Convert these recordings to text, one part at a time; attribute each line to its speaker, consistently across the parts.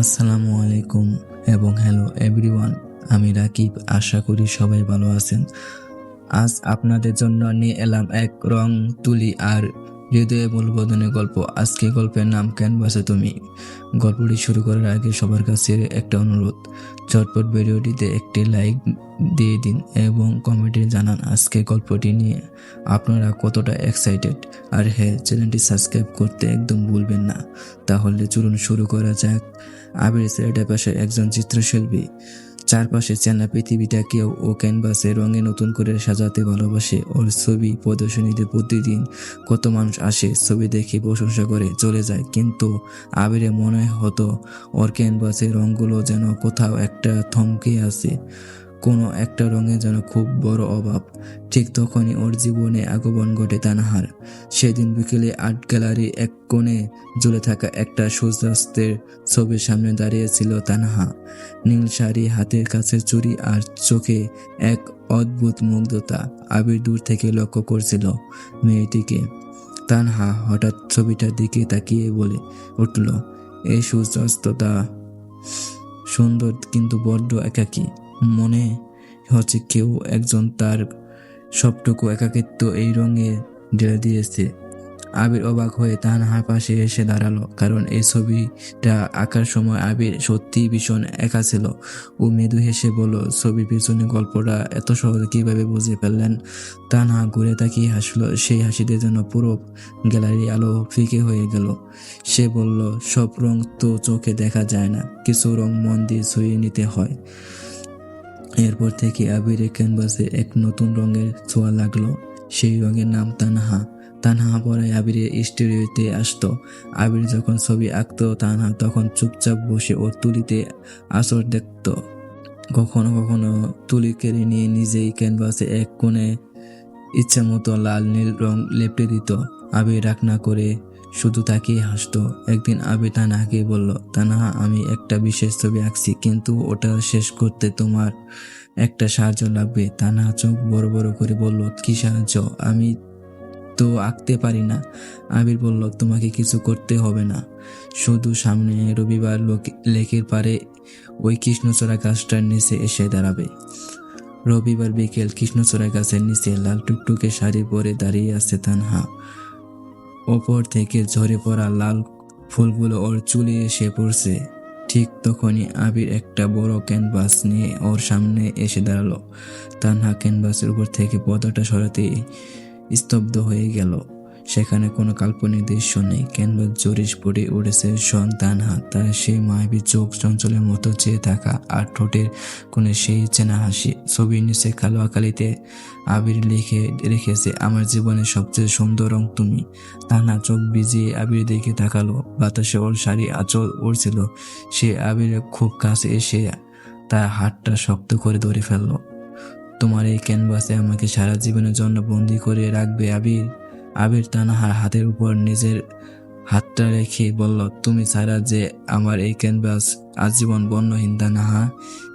Speaker 1: আসসালামু আলাইকুম এবং হ্যালো এভরিওয়ান। আমি রাকিব, আশা করি সবাই ভালো আছেন। আজ আপনাদের জন্য নিয়ে এলাম এক রং তুলি আর হৃদয়ে মূল্যবোধনের গল্প। আজকে গল্পের নাম ক্যানভাসে তুমি। গল্পটি শুরু করার আগে সবার কাছে একটা অনুরোধ, ঝটপট ভিডিওটিতে একটি লাইক দিয়ে দিন এবং কমেন্টে জানান আজকের গল্পটি নিয়ে আপনারা কতটা এক্সাইটেড। আর হ্যাঁ, চ্যানেলটি সাবস্ক্রাইব করতে একদম ভুলবেন না। তাহলে চলুন শুরু করা যাক। আবির ছেলেটার পাশে একজন চিত্রশিল্পী, চারপাশে চেনা পৃথিবীটাকেও ও ক্যানভাসে রঙে নতুন করে সাজাতে ভালোবাসে। ওর ছবি প্রদর্শনীতে প্রতিদিন কত মানুষ আসে, ছবি দেখে প্রশংসা করে চলে যায়, কিন্তু আবিরে মনে হতো ওর ক্যানভাসের রঙগুলো যেন কোথাও একটা থমকে আছে, কোনো একটা রঙে যেন খুব বড় অভাব। ঠিক তখনই ওর জীবনে আগমন ঘটে তানহার। সেদিন বিকেলে আর্ট গ্যালারি এক কোণে ঝুলে থাকা একটা সূর্যাস্তের ছবির সামনে দাঁড়িয়েছিল তানহা। নীল শাড়ি, হাতের কাছে চুড়ি আর চোখে এক অদ্ভুত মুগ্ধতা। আবির দূর থেকে লক্ষ্য করছিল মেয়েটিকে। তানহা হঠাৎ ছবিটার দিকে তাকিয়ে বলে উঠল, এই সূর্যাস্তটা সুন্দর কিন্তু বড্ড একাকী। মনে হচ্ছে কেউ একজন তার সবটুকু একাকিত্ব এই রঙে ঢেলে দিয়েছে। আবির অবাক হয়ে তানহার পাশে এসে দাঁড়ালো, কারণ এই ছবিটা আঁকার সময় আবির সত্যি ভীষণ একা ছিল। ও মৃদু হেসে বলল, ছবির পিছনে গল্পটা এত সহজে কিভাবে বুঝে ফেললেন? তানহা ঘুরে তাকিয়ে হাসলো, সেই হাসিতে যেন পুরো গ্যালারি আলো ফিকে হয়ে গেল। সে বলল, সব রং তো চোখে দেখা যায় না, কিছু রং মন দিয়ে ছুঁয়ে নিতে হয়। এরপর থেকে আবিরের ক্যানভাসে এক নতুন রঙের ছোঁয়া লাগলো। সেই রঙের নাম তানহা। তানহা পড়ায় আবিরের স্টুডিওতে আসতো। আবির যখন ছবি আঁকতো, তানহা তখন চুপচাপ বসে ওর তুলিতে আসর দেখত। কখনো কখনো তুলি কেড়ে নিয়ে নিজেই ক্যানভাসে এক কোণে ইচ্ছা মতো লাল নীল রং লেপটে দিত। আবির রাগ না করে শুধু তাকিয়ে হাসতো। একদিন আবির তানহাকে বলল, তানহা, আমি একটা বিশেষ ছবি আঁকছি, কিন্তু ওটা শেষ করতে তোমার একটা সাহায্য লাগবে। তানহা চোখ বড় বড় করে বলল, কি সাহায্য? আমি তো আঁকতে পারি না। আবির বলল, তোমাকে কিছু করতে হবে না, শুধু সামনে রবিবার লেকের পারে ওই কৃষ্ণচূড়া গাছটার নিচে এসে দাঁড়াবে। রবিবার বিকেল, কৃষ্ণচূড়া গাছের নিচে লাল টুকটুকে শাড়ি পরে দাঁড়িয়ে আছে তানহা। ওপর থেকে ঝরে পড়া লাল ফুলগুলো ওর চুলে এসে পড়ছে। ঠিক তখনই আবির একটা বড় ক্যানভাস নিয়ে ওর সামনে এসে দাঁড়ালো। তানহা ক্যানভাসের উপর থেকে পর্দাটা সরাতেই স্তব্ধ হয়ে গেল। সেখানে কোনো কাল্পনিক দৃশ্য নেই, ক্যানভাস জোরে ফুটে উঠেছে তানহা, তার সেই মায়াবী চোখ, চঞ্চলের মতো চেয়ে থাকা, আর ঠোঁটের কোণে সেই চেনা হাসি। ছবির নিচে কালো আকালিতে আবির লিখে রেখেছে, আমার জীবনের সবচেয়ে সুন্দর রং তুমি। তানহা চোখ ভিজিয়ে আবির দিকে তাকালো। বাতাসে ওর শাড়ি আঁচল উড়ছিল। সে আবিরের খুব কাছে এসে তার হাতটা শক্ত করে ধরে ফেললো। তোমার এই ক্যানভাসে আমাকে সারা জীবনের জন্য বন্দি করে রাখবে আবির? আবির তানহার হাতের উপর নিজের হাতটা রেখে বলল, তুমি ছাড়া যে আমার এই ক্যানভাস আজীবন বর্ণহীন। তানহা,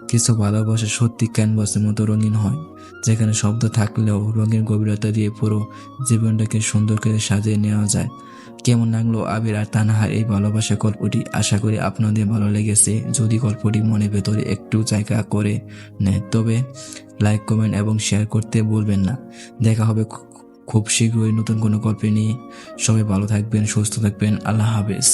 Speaker 1: কিছু ভালোবাসা সত্যি ক্যানভাসের মতো রঙিন হয়, যেখানে শব্দ থাকলেও রঙের গভীরতা দিয়ে পুরো জীবনটাকে সুন্দর করে সাজিয়ে নেওয়া যায়। কেমন লাগলো আবির আর তানহার এই ভালোবাসা গল্পটি? আশা করি আপনাদের ভালো লেগেছে। যদি গল্পটি মনের ভেতরে একটু জায়গা করে নেয়, তবে লাইক, কমেন্ট এবং শেয়ার করতে ভুলবেন না। দেখা হবে খুব শীঘ্রই নতুন কোনো গল্প নিয়ে। সবাই ভালো থাকবেন, সুস্থ থাকবেন। আল্লাহ হাফেজ।